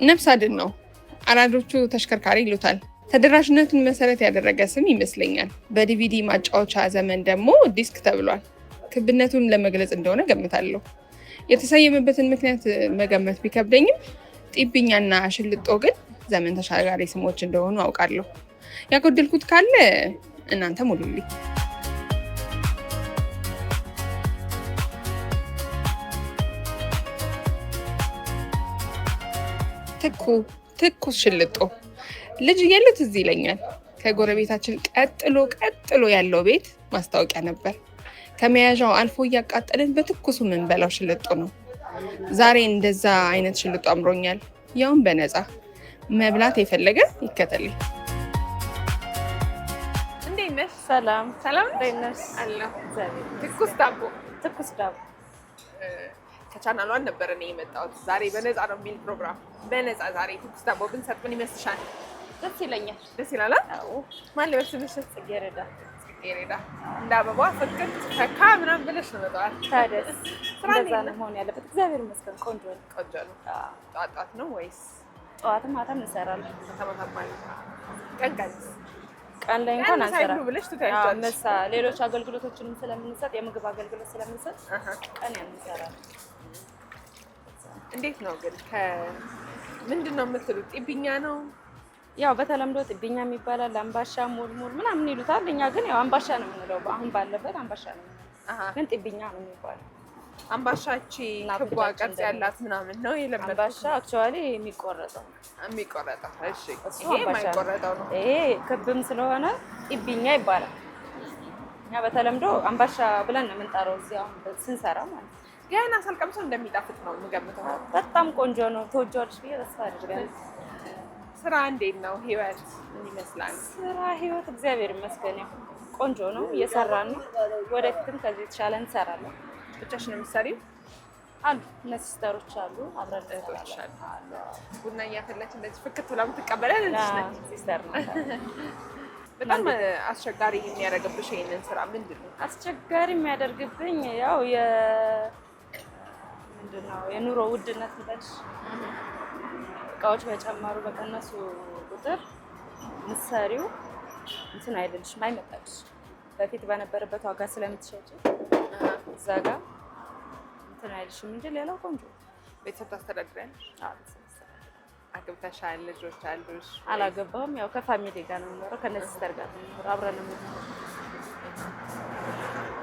ነፍስ አድን ነው። አራዶቹ ተሽከርካሪ ይሉታል። ተደራሽነቱን መሰረት ያደረገ ስም ይመስለኛል። በዲቪዲ ማጫወቻ ዘመን ደግሞ ዲስክ ተብሏል። ክብነቱን ለመግለጽ እንደሆነ ገምታለሁ። የተሰየመበትን ምክንያት መገመት ቢከብደኝም ጢብኛና ሽልጦ ግን ዘመን ተሻጋሪ ስሞች እንደሆኑ አውቃለሁ። ያጎደልኩት ካለ እናንተ ሙሉልኝ። ትኩስ ሽልጦ ልጅ እያለሁ ትዝ ይለኛል። ከጎረቤታችን ቀጥሎ ያለው ቤት ማስታወቂያ ነበር። ከመያዣው አልፎ እያቃጠልን በትኩሱ የምንበላው ሽልጦ ነው። ዛሬ እንደዛ አይነት ሽልጦ አምሮኛል፣ ያውም በነፃ። መብላት የፈለገ ይከተልኝ። እንዴት ነሽ? ሰላም እንዴት ነሽ? አለሁ። ትኩስ ዳቦ ከቻናሏን ነበር እኔ የመጣሁት። ዛሬ በነፃ ነው የሚል ፕሮግራም። በነፃ ዛሬ ትኩስ ዳቦ ብንሰጥ ምን ይመስልሻል? ደስ ይለኛል። ደስ ይላል። አዎ። ማን ልበስልሽ? ጽጌረዳ እንደ አበባ ፍክት ፈካ ምናምን ብለሽ ነው መጣዋል። ታደስ እንደዛ ነው መሆን ያለበት። እግዚአብሔር ይመስገን ቆንጆ ነው። ጠዋት ነው ወይስ ጠዋትም ማታም እንሰራለን? ቀን ላይ እንኳን አንሰራ ብለሽ ትታያለሽ። መሳ ሌሎች አገልግሎቶችንም ስለምንሰጥ የምግብ አገልግሎት ስለምንሰጥ ቀን እንሰራለን። እንዴት ነው ግን ምንድን ነው የምትሉት? ጢብኛ ነው? ያው በተለምዶ ጢብኛ ይባላል። አምባሻ ሙልሙል ምናምን ይሉታል። እኛ ግን ያው አምባሻ ነው የምንለው። አሁን ባለበት አምባሻ ነው የምንለው፣ ግን ጢብኛ ነው የሚባለው። አምባሻቺ ክቧ ቅርጽ ያላት ምናምን ነው የለመደው። አምባሻ አክቹዋሊ የሚቆረጠው። እሺ፣ ይሄ የማይቆረጠው ነው። ይሄ ክብም ስለሆነ ጢብኛ ይባላል። እኛ በተለምዶ አምባሻ ብለን ነው የምንጠራው እዚህ አሁን ስንሰራ ማለት ነው። ገና ሳልቀምሰው እንደሚጣፍጥ ነው የምገምተው። በጣም ቆንጆ ነው። ተወጃለሽ ብዬ ተስፋ አድርጋለሁ። ስራ እንዴት ነው? ህይወት ምን ይመስላል? ህይወት እግዚአብሔር ይመስገን ያው ቆንጆ ነው። እየሰራን ነው። ወደፊትም ከዚህ የተሻለ እንሰራለን። ብቻሽን ነው የምትሰሪው? አሉ እነ ሲስተሮች አሉ፣ አብረን እንሰራለን። ቡና እያፈላች እንደዚህ ፍክት ብላ የምትቀበለን ሲስተር ነው። በጣም አስቸጋሪ የሚያደርግብሽ ይሄንን ስራ ምንድን ነው? አስቸጋሪ የሚያደርግብኝ ያው ምንድን ነው የኑሮ ውድነት ልበልሽ፣ እቃዎች በጨመሩ በቀነሱ ቁጥር ምትሰሪው እንትን አይደልሽም፣ አይመጣልሽ። በፊት በነበረበት ዋጋ ስለምትሸጪ እዛ ጋር እንትን አይልሽም እንጂ ሌላው ቆንጆ። ቤተሰብ ታስተዳድሪያለሽ? አግብተሻል? ልጆች አሉሽ? አላገባሁም። ያው ከፋሚሊ ጋር ነው የምኖረው፣ ከነዚህ ሲስተር ጋር ነው የምኖረው፣ አብረን ነው የምኖረው።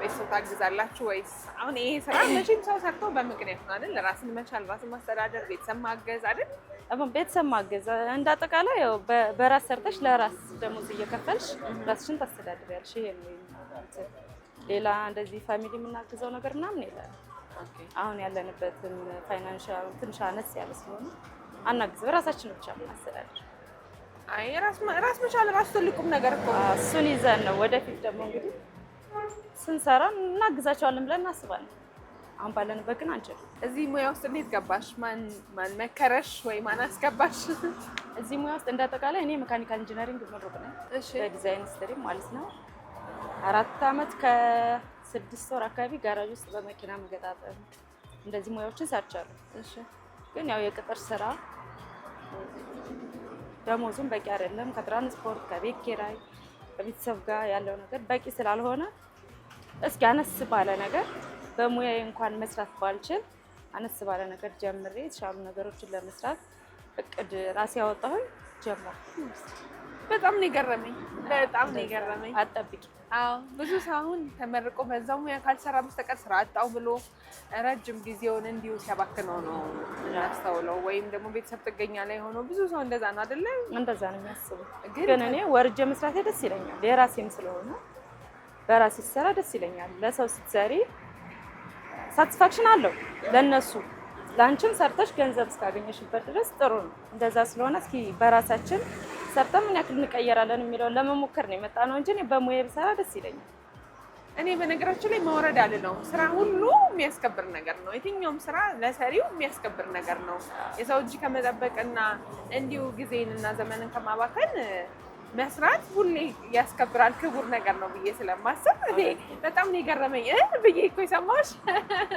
ቤተሰብ ታግዛላችሁ ወይስ? አሁን ይሄ ስራ መቼም ሰው ሰርቶ በምክንያት ነው አይደል? ራስን መቻል፣ ራስን ማስተዳደር፣ ቤተሰብ ማገዝ አይደል? ቤተሰብ ማገዝ እንዳጠቃላይ ያው በራስ ሰርተሽ ለራስ ደሞዝ እየከፈልሽ ራስሽን ታስተዳድሪያለሽ። ይሄ ነው ሌላ እንደዚህ ፋሚሊ የምናግዘው ነገር ምናምን የለም። አሁን ያለንበትን ፋይናንሻል ትንሽ አነስ ያለ ስለሆነ አናግዝ፣ በራሳችን ብቻ የምናስተዳድር። አይ ራስ መቻል ራሱ ትልቁም ነገር እኮ ነው። እሱን ይዘን ነው ወደፊት ደግሞ እንግዲህ ስንሰራ እናግዛቸዋለን ብለን እናስባለን። አሁን ባለንበት ግን አንችልም። እዚህ ሙያ ውስጥ እንዴት ገባሽ? ማን መከረሽ ወይ ማን አስገባሽ? እዚህ ሙያ ውስጥ እንዳጠቃላይ እኔ ሜካኒካል ኢንጂነሪንግ ምሩቅ ነኝ። በዲዛይን ስትሪም ማለት ነው። 4 ዓመት ከ6 ወር አካባቢ ጋራጅ ውስጥ በመኪና መገጣጠም እንደዚህ ሙያዎችን ሰርቻለሁ። እሺ፣ ግን ያው የቅጥር ስራ ደሞዙም በቂ አይደለም። ከትራንስፖርት ከቤት ኪራይ ከቤተሰብ ጋር ያለው ነገር በቂ ስላልሆነ እስኪ አነስ ባለ ነገር በሙያዬ እንኳን መስራት ባልችል አነስ ባለ ነገር ጀምሬ የተሻሉ ነገሮችን ለመስራት እቅድ ራሴ ያወጣሁኝ ጀመርኩ። በጣም ነው የገረመኝ። አትጠብቂ። አዎ፣ ብዙ ሰው አሁን ተመርቆ በዛው ሙያ ካልሰራ በስተቀር ስራ አጣው ብሎ ረጅም ጊዜውን እንዲሁ ሲያባክነው ነው እናስተውለው። ወይም ደግሞ ቤተሰብ ጥገኛ ላይ ሆኖ ብዙ ሰው እንደዛ ነው አይደለ? እንደዛ ነው የሚያስበው። ግን እኔ ወርጄ መስራቴ ደስ ይለኛል። የራሴም ስለሆነ በራሴ ሲሰራ ደስ ይለኛል። ለሰው ስትሰሪ ሳቲስፋክሽን አለው ለነሱ። ለአንቺም ሰርተሽ ገንዘብ እስካገኘሽበት ድረስ ጥሩ ነው። እንደዛ ስለሆነ እስኪ በራሳችን ሰርተን ምን ያክል እንቀየራለን የሚለውን ለመሞከር ነው የመጣ ነው እንጂ እኔ በሙያ ብሰራ ደስ ይለኛል። እኔ በነገራችን ላይ መውረድ አልለው። ስራ ሁሉ የሚያስከብር ነገር ነው። የትኛውም ስራ ለሰሪው የሚያስከብር ነገር ነው። የሰው እጅ ከመጠበቅና እንዲሁ ጊዜንና ዘመንን ከማባከን መስራት ሁሌ ያስከብራል፣ ክቡር ነገር ነው ብዬ ስለማስብ እኔ በጣም ነው የገረመኝ ብዬ እኮ የሰማሁሽ።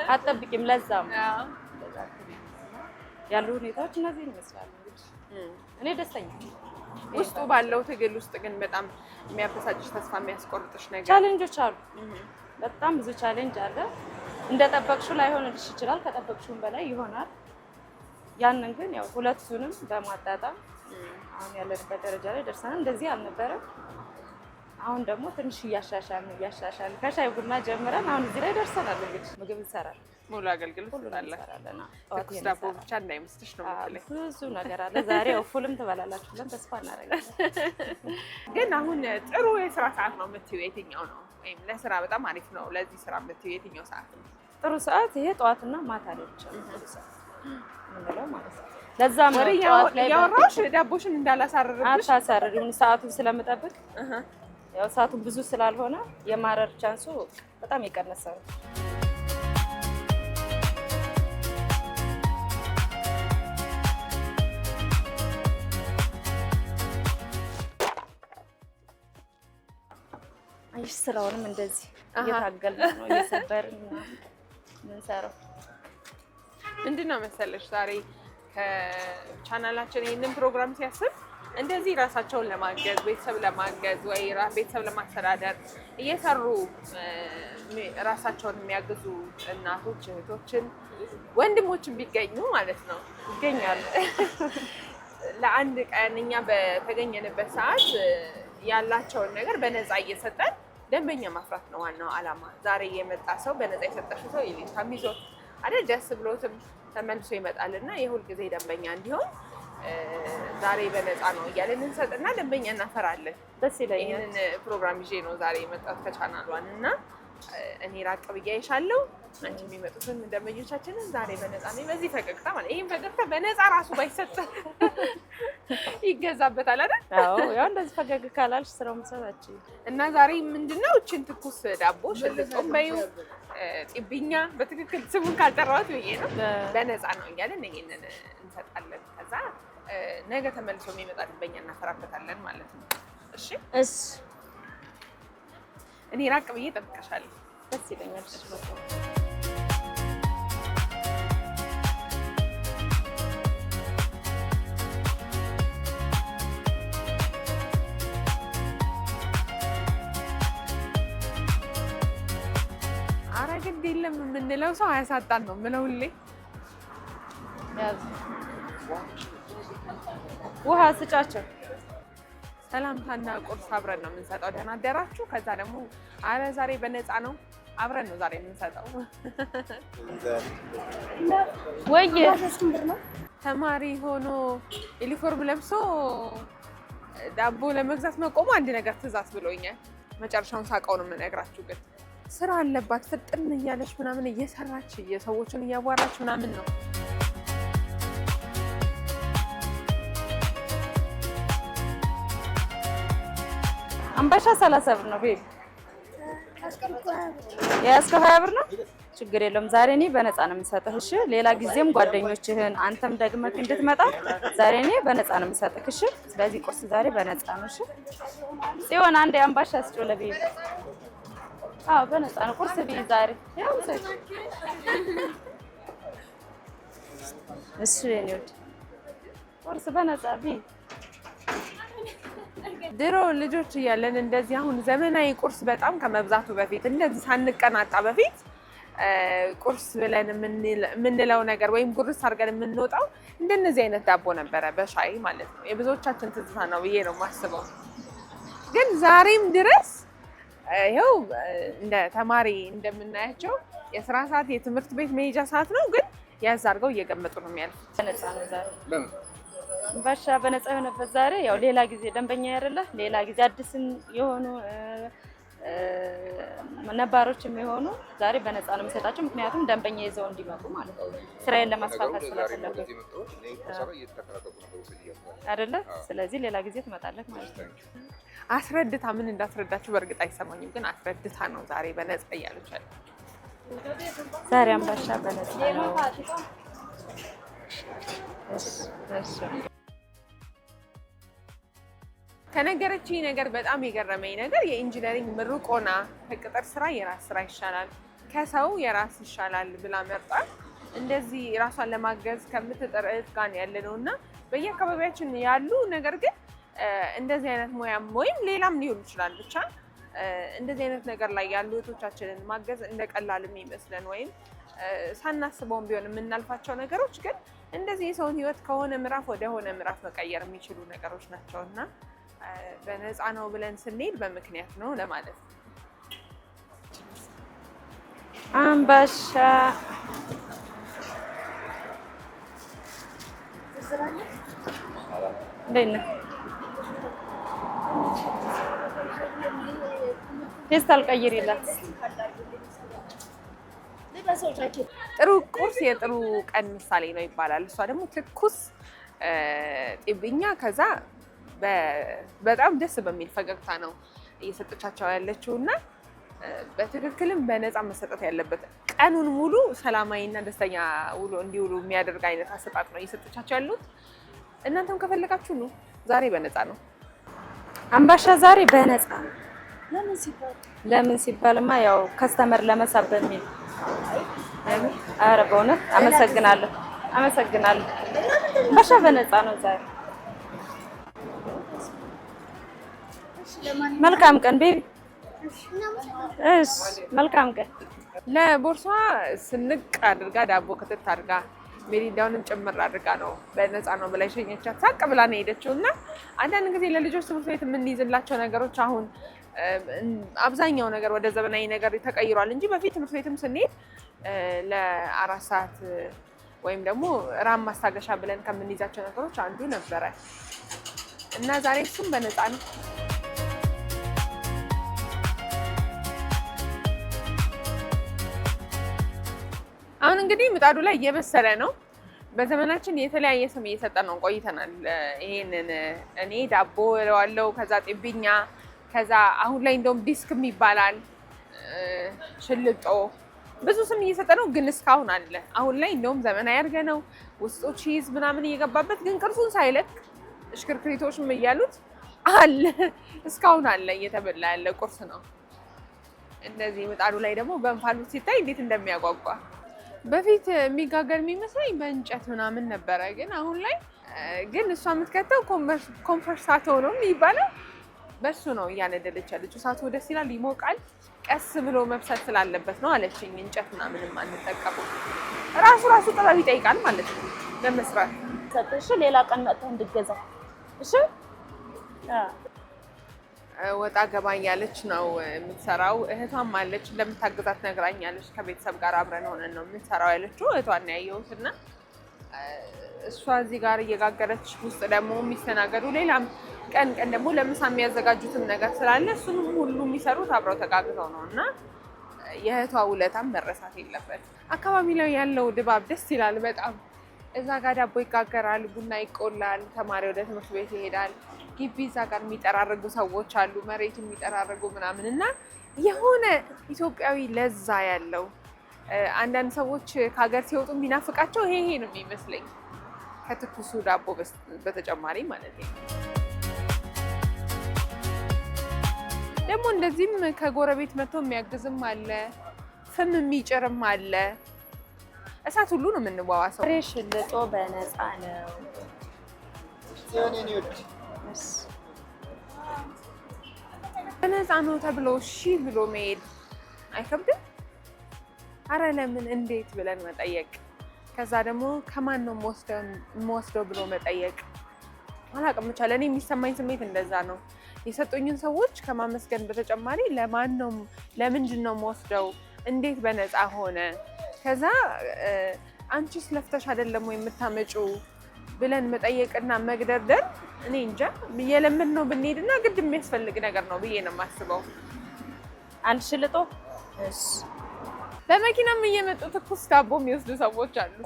አትጠብቂም። ለዛም ያሉ ሁኔታዎች እነዚህ ይመስላሉ። እኔ ደስተኛ ውስጡ ባለው ትግል ውስጥ ግን በጣም የሚያበሳጭሽ ተስፋ የሚያስቆርጥሽ ነገር ቻሌንጆች አሉ። በጣም ብዙ ቻሌንጅ አለ። እንደጠበቅሽው ላይሆንልሽ ይችላል፣ ከጠበቅሽውም በላይ ይሆናል። ያንን ግን ያው ሁለቱንም በማጣጣም አሁን ያለንበት ደረጃ ላይ ደርሰናል። እንደዚህ አልነበረም። አሁን ደግሞ ትንሽ እያሻሻልን ከሻይ ቡና ጀምረን አሁን እዚህ ላይ ደርሰናል። እንግዲህ ምግብ እንሰራለን፣ ሙሉ አገልግሎት እንሰራለን። ትኩስ ዳቦ ብቻ እንዳይመስልሽ ነው የምትለኝ። ብዙ ነገር አለ። ዛሬ ፉልም ትበላላችሁ ብለን ተስፋ እናደርጋለን። ግን አሁን ጥሩ የስራ ሰዓት ነው የምትይው የትኛው ነው? ወይም ለስራ በጣም አሪፍ ነው ለዚህ ስራ የምትይው የትኛው ሰዓት ነው? ጥሩ ሰዓት ይሄ ጠዋትና ማታ ላይ ብቻ ነው ጥሩ ሰዓት የምንለው ማለት ነው። ለዛም ነው ጠዋት ላይ ያወራሽ ዳቦሽን እንዳላሳርርብሽ አታሳርሪም። ሰዓቱን ስለምጠብቅ ያው ሰዓቱ ብዙ ስላልሆነ የማረር ቻንሱ በጣም የቀነሰ ነው። አይሽ ስራውንም እንደዚህ እየታገልን ነው እየሰበርን ነው የምንሰራው። ምንድነው መሰለሽ ዛሬ ከቻናላችን ይህንን ፕሮግራም ሲያስብ እንደዚህ ራሳቸውን ለማገዝ ቤተሰብ ለማገዝ ወይ ቤተሰብ ለማስተዳደር እየሰሩ ራሳቸውን የሚያግዙ እናቶች፣ እህቶችን፣ ወንድሞችን ቢገኙ ማለት ነው ይገኛሉ። ለአንድ ቀን እኛ በተገኘንበት ሰዓት ያላቸውን ነገር በነፃ እየሰጠን ደንበኛ ማፍራት ነው ዋናው ዓላማ። ዛሬ የመጣ ሰው በነፃ የሰጠሽው ሰው ይልታም ይዞት አይደል ደስ ብሎትም ተመልሶ ይመጣልና የሁል ጊዜ ደንበኛ እንዲሆን ዛሬ በነፃ ነው እያለን እንሰጥና ደንበኛ እናፈራለን። ደስ ይለኛል። ይህንን ፕሮግራም ይዤ ነው ዛሬ የመጣሁት ከቻናሏን እና እኔ ራቅ ብዬ አይሻለሁ። አንቺ የሚመጡትን ደንበኞቻችንን ዛሬ በነፃ ነው በዚህ ፈገግታ ማለት ይሄን ፈገግታ በነፃ ራሱ ባይሰጥ ይገዛበታል አይደል? አዎ ያው እንደዚህ ፈገግ ካላልሽ ስራው መስራታችን እና ዛሬ ምንድነው እቺን ትኩስ ዳቦ ሽልጦም በይው ጢብኛ በትክክል ስሙን ካልጠራሁት ብዬ ነው በነፃ ነው እያለን ይሄንን እንሰጣለን። ከዛ ነገ ተመልሶ የሚመጣ ደንበኛ እናፈራበታለን ማለት ነው። እሺ እሺ እኔ ራቅ ብዬ እጠብቅሻለሁ። ደስ ይለኛል። ኧረ ግድ የለም የምንለው ሰው አያሳጣን ነው የምለው ሁሌ። ውሃ ስጫቸው። ሰላምታና ቁርስ አብረን ነው የምንሰጠው። ደህና አደራችሁ። ከዛ ደግሞ አረ ዛሬ በነፃ ነው አብረን ነው ዛሬ የምንሰጠው። ወይዬ ተማሪ ሆኖ ዩኒፎርም ለብሶ ዳቦ ለመግዛት መቆሙ አንድ ነገር ትእዛዝ ብሎኛል። መጨረሻውን ሳውቀው ነው የምነግራችሁ። ግን ስራ አለባት ፍጥን እያለች ምናምን እየሰራች የሰዎችን እያዋራች ምናምን ነው። አምባሻ 30 ብር ነው ቤቢ። ያስከው 20 ብር ነው። ችግር የለውም። ዛሬ እኔ በነፃ ነው የምሰጥህ። እሺ ሌላ ጊዜም ጓደኞችህን አንተም ደግመህ እንድትመጣ ዛሬ እኔ በነፃ ነው የምሰጥህ። እሺ ስለዚህ ቁርስ ዛሬ በነፃ ነው። እሺ ጽዮን አንዴ አምባሻ ስጪው ለቤቢ። አዎ በነፃ ነው ቁርስ ቤቢ ዛሬ። ያው ሰጭ እሺ የኔ ወድ ቁርስ በነፃ ቤቢ። ድሮ ልጆች እያለን እንደዚህ አሁን ዘመናዊ ቁርስ በጣም ከመብዛቱ በፊት እንደዚህ ሳንቀናጣ በፊት ቁርስ ብለን የምንለው ነገር ወይም ጉርስ አድርገን የምንወጣው እንደነዚህ አይነት ዳቦ ነበረ፣ በሻይ ማለት ነው። የብዙዎቻችን ትዝታ ነው ብዬ ነው የማስበው። ግን ዛሬም ድረስ ይኸው እንደ ተማሪ እንደምናያቸው የስራ ሰዓት የትምህርት ቤት መሄጃ ሰዓት ነው፣ ግን ያዝ አድርገው እየገመጡ ነው የሚያልፉት። በነፃ ነው ዛሬ አምባሻ በነፃ የሆነበት ዛሬ ያው ሌላ ጊዜ ደንበኛ ያደለ ሌላ ጊዜ አዲስም የሆኑ ነባሮችም የሆኑ ዛሬ በነፃ ነው የምሰጣቸው። ምክንያቱም ደንበኛ ይዘው እንዲመጡ ማለት ነው። ስራዬን ለማስፋፋት ስለፈለኩ አይደለ? ስለዚህ ሌላ ጊዜ ትመጣለህ ማለት ነው። አስረድታ ምን እንዳስረዳችሁ በእርግጥ አይሰማኝም፣ ግን አስረድታ ነው ዛሬ በነፃ እያለች ያለ። ዛሬ አምባሻ በነፃ ነው። ከነገረችኝ ነገር በጣም የገረመኝ ነገር የኢንጂነሪንግ ምሩቅ ሆና ከቅጥር ስራ የራስ ስራ ይሻላል ከሰው የራስ ይሻላል ብላ መርጣ እንደዚህ ራሷን ለማገዝ ከምትጥር እህት ጋር ያለ ነው እና በየአካባቢያችን ያሉ ነገር ግን እንደዚህ አይነት ሙያም ወይም ሌላም ሊሆን ይችላል ብቻ እንደዚህ አይነት ነገር ላይ ያሉ እህቶቻችንን ማገዝ እንደቀላል የሚመስለን ወይም ሳናስበውም ቢሆን የምናልፋቸው ነገሮች ግን እንደዚህ የሰውን ህይወት ከሆነ ምዕራፍ ወደ ሆነ ምዕራፍ መቀየር የሚችሉ ነገሮች ናቸውና በነፃ ነው ብለን ስንሄድ በምክንያት ነው ለማለት ነው። አምባሻ ፌስታል ቀይሪላት። ጥሩ ቁርስ የጥሩ ቀን ምሳሌ ነው ይባላል። እሷ ደግሞ ትኩስ ጤብኛ ከዛ በጣም ደስ በሚል ፈገግታ ነው እየሰጠቻቸው ያለችው እና በትክክልም በነፃ መሰጠት ያለበት ቀኑን ሙሉ ሰላማዊና ደስተኛ ውሎ እንዲውሉ የሚያደርግ አይነት አሰጣጥ ነው እየሰጠቻቸው ያሉት። እናንተም ከፈለጋችሁ ነው። ዛሬ በነፃ ነው አምባሻ፣ ዛሬ በነፃ ነው። ለምን ሲባልማ ያው ከስተመር ለመሳብ በሚል። ኧረ በእውነት አመሰግናለሁ። አምባሻ በነፃ ነው ዛሬ። መልካም ቀን ቤቢ። እሺ መልካም ቀን። ለቦርሷ ስንቅ አድርጋ ዳቦ ክትት አድርጋ ሜሪንዳውንም ጭምር አድርጋ ነው በነፃ ነው ብላ ሸኘቻት። ሳቅ ብላ ነው የሄደችው እና አንዳንድ ጊዜ ለልጆች ትምህርት ቤት የምንይዝላቸው ነገሮች አሁን አብዛኛው ነገር ወደ ዘመናዊ ነገር ተቀይሯል እንጂ በፊት ትምህርት ቤትም ስንሄድ ለ4 ሰዓት ወይም ደግሞ ራም ማስታገሻ ብለን ከምንይዛቸው ነገሮች አንዱ ነበረ እና ዛሬ እሱም በነፃ ነው። አሁን እንግዲህ ምጣዱ ላይ እየበሰለ ነው። በዘመናችን የተለያየ ስም እየሰጠን ነው ቆይተናል። ይሄንን እኔ ዳቦ እለዋለሁ፣ ከዛ ጤብኛ፣ ከዛ አሁን ላይ እንደውም ዲስክም ይባላል፣ ሽልጦ፣ ብዙ ስም እየሰጠ ነው። ግን እስካሁን አለ። አሁን ላይ እንደውም ዘመናዊ አድርገ ነው ውስጡ ቺዝ ምናምን እየገባበት ግን ቅርጹን ሳይለቅ እሽክርክሪቶችም እያሉት አለ። እስካሁን አለ፣ እየተበላ ያለ ቁርስ ነው። እንደዚህ ምጣዱ ላይ ደግሞ በእንፋሎት ሲታይ እንዴት እንደሚያጓጓ። በፊት የሚጋገር የሚመስለኝ በእንጨት ምናምን ነበረ። ግን አሁን ላይ ግን እሷ የምትከተው ኮንፈርሳቶ ነው የሚባለው፣ በሱ ነው እያነደደች ያለችው። እሳቱ ደስ ይላል፣ ይሞቃል። ቀስ ብሎ መብሰል ስላለበት ነው አለችኝ። እንጨት ምናምንም አንጠቀመው። ራሱ ጥበብ ይጠይቃል ማለት ነው ለመስራት። እሺ ሌላ ቀን መጥተህ እንድትገዛ። እሺ ወጣ ገባ እያለች ነው የምትሰራው። እህቷም አለች እንደምታግዛት ነግራኛለች። ከቤተሰብ ጋር አብረን ሆነን ነው የምትሰራው ያለችው። እህቷን ያየሁት እና እሷ እዚህ ጋር እየጋገረች ውስጥ ደግሞ የሚስተናገዱ ሌላም ቀን ደግሞ ለምሳ የሚያዘጋጁትም ነገር ስላለ እሱንም ሁሉ የሚሰሩት አብረው ተጋግዘው ነው እና የእህቷ ውለታም መረሳት የለበት። አካባቢ ላይ ያለው ድባብ ደስ ይላል በጣም። እዛ ጋር ዳቦ ይጋገራል፣ ቡና ይቆላል፣ ተማሪ ወደ ትምህርት ቤት ይሄዳል። ግቢ እዛ ጋር የሚጠራረጉ ሰዎች አሉ፣ መሬቱ የሚጠራረጉ ምናምን እና የሆነ ኢትዮጵያዊ ለዛ ያለው አንዳንድ ሰዎች ከሀገር ሲወጡ የሚናፍቃቸው ይሄ ነው የሚመስለኝ፣ ከትኩሱ ዳቦ በተጨማሪ ማለት ነው። ደግሞ እንደዚህም ከጎረቤት መጥቶ የሚያግዝም አለ፣ ፍም የሚጭርም አለ። እሳት ሁሉ ነው የምንዋዋሰው። ሽልጦ በነፃ ነው። በነፃ ነው ተብሎ እሺ ብሎ መሄድ አይከብድም? አረ ለምን እንዴት ብለን መጠየቅ፣ ከዛ ደግሞ ከማን ነው የምወስደው ብሎ መጠየቅ። አላውቅም ብቻ ለእኔ የሚሰማኝ ስሜት እንደዛ ነው። የሰጡኝን ሰዎች ከማመስገን በተጨማሪ ለማን ነው ለምንድን ነው የምወስደው፣ እንዴት በነፃ ሆነ፣ ከዛ አንቺስ ለፍተሽ አይደለም ወይ የምታመጪው ብለን መጠየቅና መግደርደር እኔ እንጃ የለምን ነው ብንሄድና ግድ የሚያስፈልግ ነገር ነው ብዬ ነው የማስበው። አንድ ሽልጦ በመኪናም እየመጡ ትኩስ ዳቦ የሚወስዱ ሰዎች አሉ።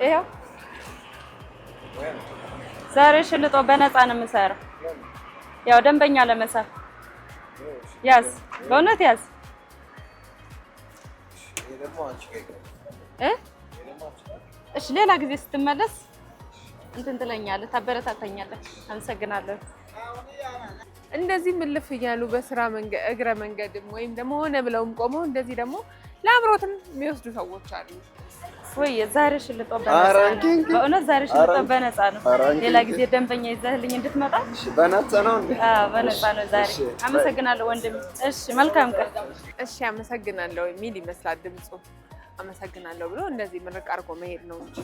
ይኸው ዛሬ ሽልጦ በነፃ ነው የምሰራው። ያው ደንበኛ ለመሳብ ያዝ፣ በእውነት ያዝ። እሺ ሌላ ጊዜ ስትመለስ እንትን ትለኛለህ፣ ታበረታታኛለህ። አመሰግናለሁ። እንደዚህ ምልፍ እያሉ በስራ እግረ መንገድም ወይም ደግሞ ሆነ ብለውም ቆመው እንደዚህ ደግሞ ለአምሮትም የሚወስዱ ሰዎች አሉ። ወይ ዛሬ ሽልጦ በነፃ ነው። በእውነት ዛሬ ሽልጦ በነፃ ነው። ሌላ ጊዜ ደንበኛ ይዘህልኝ እንድትመጣ በነፃ ነው እንዴ? በነፃ ነው ዛሬ። አመሰግናለሁ ወንድም። እሺ መልካም ቀን። እሺ አመሰግናለሁ የሚል ይመስላል ድምፁ። አመሰግናለሁ ብሎ እንደዚህ ምርቅ አድርጎ መሄድ ነው እንጂ።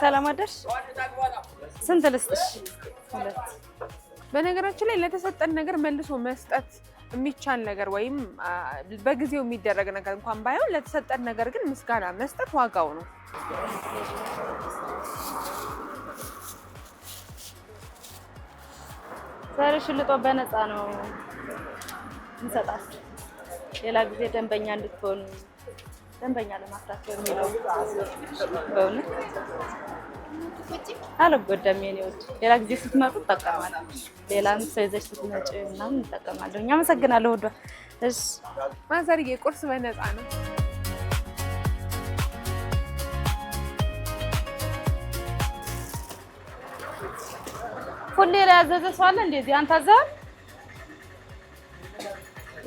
ሰላም አደርሽ። ስንት ልስጥሽ? 2። በነገራችን ላይ ለተሰጠን ነገር መልሶ መስጠት የሚቻል ነገር ወይም በጊዜው የሚደረግ ነገር እንኳን ባይሆን ለተሰጠን ነገር ግን ምስጋና መስጠት ዋጋው ነው። ዛሬ ሽልጦ በነፃ ነው እንሰጣት። ሌላ ጊዜ ደንበኛ እንድትሆኑ ደንበኛ ለማፍራት የሚለው በእውነት አልጎዳም የኔ ውድ። ሌላ ጊዜ ስትመጡ ትጠቀማለሁ። ሌላም ሰው ይዘሽ ስትመጪ ምናምን እንጠቀማለሁ። አመሰግናለሁ ውዷ። እሺ ማዘርዬ ቁርስ በነፃ ነው። ሁሌ ላይ ያዘዘ ሰው አለ እንደዚህ አንተ አዘህ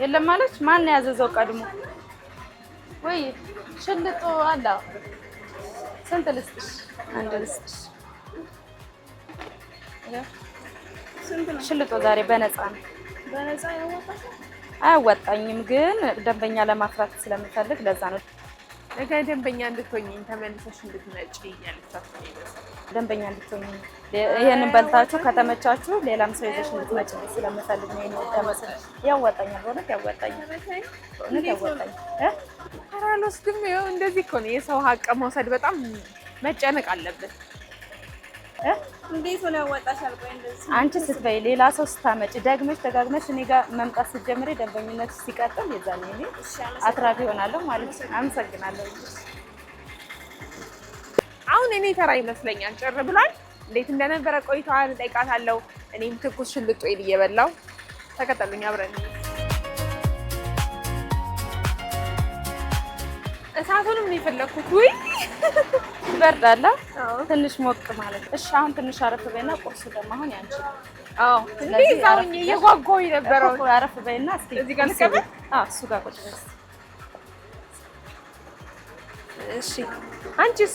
የለም ማለች። ማን ያዘዘው ቀድሞ? ወይ ሽልጦ አለ። ስንት ልስጥሽ? 1 ልስጥሽ። ሽልጦ ዛሬ በነፃ ነው። በነፃ ያወጣሽ? አያወጣኝም፣ ግን ደንበኛ ለማፍራት ስለምፈልግ ለዛ ነው። ነገ ደንበኛ እንድትሆኚ ተመልሰሽ እንድትመጪ እያለቻት ነው ይመስላል። ደንበኛ እንድትሆኚ ይሄንን በልታችሁ ከተመቻችሁ ሌላም ሰው ይዘሽ እንድትመጪ ስለምፈልግ ነው። ይሄን ተመስል ያወጣኛል። በእውነት ያወጣኛል። በእውነት ያወጣኛል። አልወስድም። ይኸው እንደዚህ እኮ ነው የሰው ሀቅ መውሰድ። በጣም መጨነቅ አለብን። እንዴት ሆነ ያወጣሻል? ቆይ እንደዚህ አንቺ ስትበይ ሌላ ሰው ስታመጪ ደግመሽ ደጋግመሽ እኔ ጋር መምጣት ስትጀምሪ ደንበኝነት ሲቀጥል የዛኔ እኔ አትራፊ እሆናለሁ ማለት ነው። አመሰግናለሁ። አሁን እኔ ተራ ይመስለኛል። ጭር ብሏል። እንዴት እንደነበረ ቆይታዋን እጠይቃታለሁ። እኔም ትኩስ ሽልጦዬን እየበላሁ ተከተሉኝ አብረን። እሳቱንም ነው የፈለኩት። ውይ ይበርዳል። ትንሽ ሞቅ ማለት። እሺ አሁን ትንሽ አረፍ በይና ቁርሱ ደግሞ አሁን ያንቺ። አዎ ስለዚህ አሁን እየጓጓሁ የነበረው አረፍ በይና እስኪ እዚህ ጋር ልቀበል። እሱ ጋር ቁጭ በይ። እሺ አንቺስ?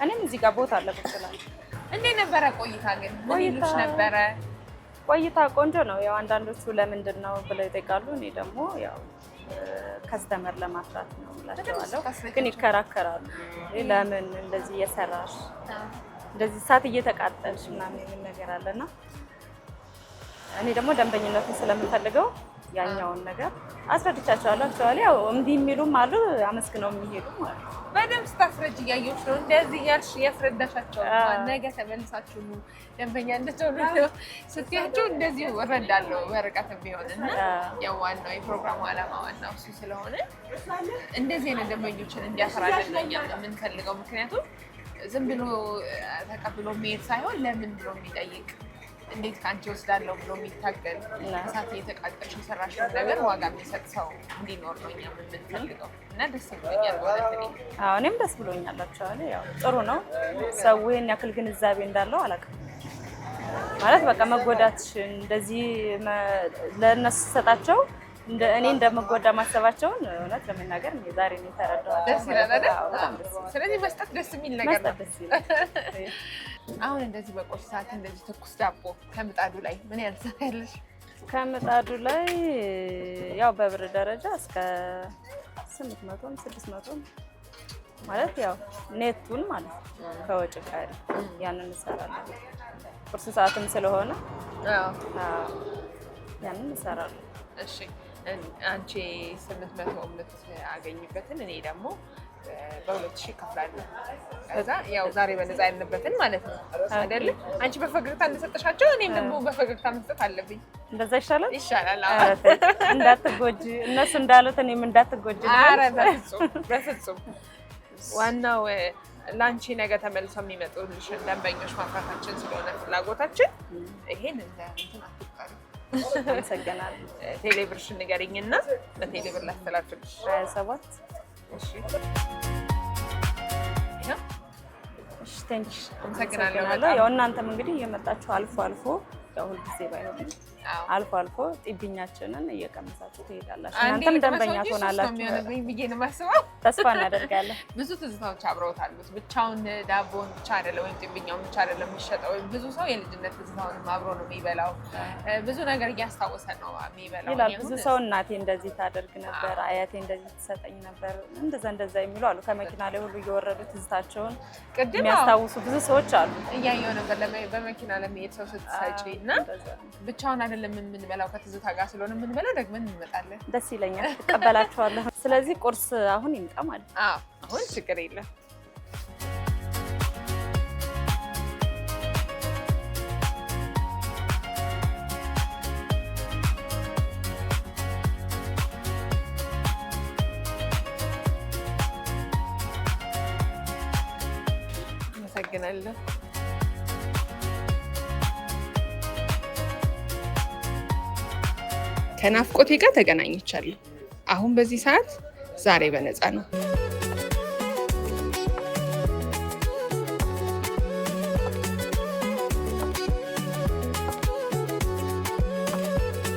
እኔም እዚህ ጋር ቦታ አለ ቁጭ እላለሁ። እንዴት ነበረ ቆይታ ግን? ምን ይሉሽ ነበረ? ቆይታ ቆንጆ ነው። ያው አንዳንዶቹ ለምንድን ነው ብለው ይጠይቃሉ። እኔ ደግሞ ያው ከስተመር ለማፍራት ነው እላቸዋለሁ። ግን ይከራከራሉ። ለምን እንደዚህ እየሰራሽ እንደዚህ እሳት እየተቃጠልሽ ምናምን የሚል ነገር አለና እኔ ደግሞ ደንበኝነቱን ስለምፈልገው ያኛውን ነገር አስረድቻቸዋለሁ። አክቹዋሊ ያው እንዲህ የሚሉም አሉ፣ አመስግነው የሚሄዱ ማለት ነው። በደምብ ስታስረጅ እያየሁሽ ነው። እንደዚህ እያልሽ ያስረዳሻቸው ነገ ተመልሳችሁ ደንበኛ እንድትሆኑ ስትያቸው እንደዚህ እረዳለሁ። በርቀት ቢሆን እና ያው ዋናው የፕሮግራሙ ዓላማ ዋናው እሱ ስለሆነ እንደዚህ አይነት ደንበኞችን እንዲያፈራልን ነው እኛ የምንፈልገው። ምክንያቱም ዝም ብሎ ተቀብሎ የሚሄድ ሳይሆን ለምን ብሎ የሚጠይቅ እንዴት ከአንቺ ወስዳለሁ ብሎ የሚታገል እሳት እየተቃጠልሽ የሰራሽውን ነገር ዋጋ የሚሰጥ ሰው እንዲኖር ነው እኛ የምንፈልገው እና ደስ ብሎኛል። እኔም ደስ ብሎኛል። ያው ጥሩ ነው። ሰው ይሄን ያክል ግንዛቤ እንዳለው አላውቅም። ማለት በቃ መጎዳትሽን እንደዚህ ለእነሱ ሰጣቸው እኔ እንደምጎዳ ማሰባቸውን እውነት ለመናገር ዛሬ ነው የተረዳሁት። ደስ ይላል አይደል? ስለዚህ መስጠት ደስ የሚል ነገር ነው። ደስ ይላል። አሁን እንደዚህ በቁርስ ሰዓት እንደዚህ ትኩስ ዳቦ ከምጣዱ ላይ ምን ያህል ትሰሪያለሽ? ከምጣዱ ላይ ያው በብር ደረጃ እስከ 800 600 ማለት ያው ኔቱን ማለት ነው ከወጭ ጋር ያንን እንሰራለን። ቁርስ ሰዓትም ስለሆነ ያንን እንሰራለን። እሺ አንቺ 800 የምታገኝበትን እኔ ደግሞ በ2000 እከፍላለሁ። ከዛ ያው ዛሬ በነፃ ያለበትን ማለት ነው አይደል? አንቺ በፈገግታ እንደሰጠሻቸው እኔም ደግሞ በፈገግታ መስጠት አለብኝ። እንደዛ ይሻላል። ይሻላል። እንዳትጎጂ እነሱ እንዳሉት እኔም እንዳትጎጂ። ኧረ በፍጹም ዋናው ለአንቺ ነገ ተመልሰው የሚመጡልሽ ደንበኞች ማፍራታችን ስለሆነ ፍላጎታችን ይሄን እንትን አትቁጠሪ። አመሰግናለሁ። ቴሌብርሽን ንገሪኝና በቴሌብር ላስተላልፍልሽ። 27 እሺ እሺ ቴንክስ። አመሰግናለሁ። ያው እናንተም እንግዲህ እየመጣችሁ አልፎ አልፎ ያው ሁልጊዜ ባይሆንም አዎ አልፎ አልፎ ጢብኛችንን እየቀመሳችሁ ትሄዳላችሁ። አንዴ እናንተም ደንበኛ ልቅመሰው እንጂ ሱስ ነው ትሆናላችሁ የሚሆንብኝ ብዬ ነው የማስበው። ተስፋ እናደርጋለን። ብዙ ትዝታዎች አብረውት አሉት። ብቻውን ዳቦን ብቻ አይደለም ወይም ጢብኛውን ብቻ አይደለም የሚሸጠው። ብዙ ሰው የልጅነት ትዝታውንም አብሮ ነው የሚበላው። ብዙ ነገር እያስታወሰን ነው የሚበላው ይላል ብዙ ሰው። እናቴ እንደዚህ ታደርግ ነበር፣ አያቴ እንደዚህ ትሰጠኝ ነበር፣ እንደዛ የሚሉ አሉ። ከመኪና ላይ ሁሉ እየወረዱ ትዝታቸውን ቅድም የሚያስታውሱ ብዙ ሰዎች አሉ። እያየው ነበር በመኪና ለመሄድ ሰው ስትሰጪ እና ብቻውን አይደለም የምንበላው ከትዝታ ጋር ስለሆነ የምንበላው ደግመን እንመጣለን። ደስ ይለኛል። ትቀበላችኋለሁ። ስለዚህ ቁርስ አሁን ይምጣ ማለት ነው። አሁን ችግር የለም። አመሰግናለሁ። ከናፍቆቴ ጋር ተገናኝቻለሁ። አሁን በዚህ ሰዓት ዛሬ በነፃ ነው።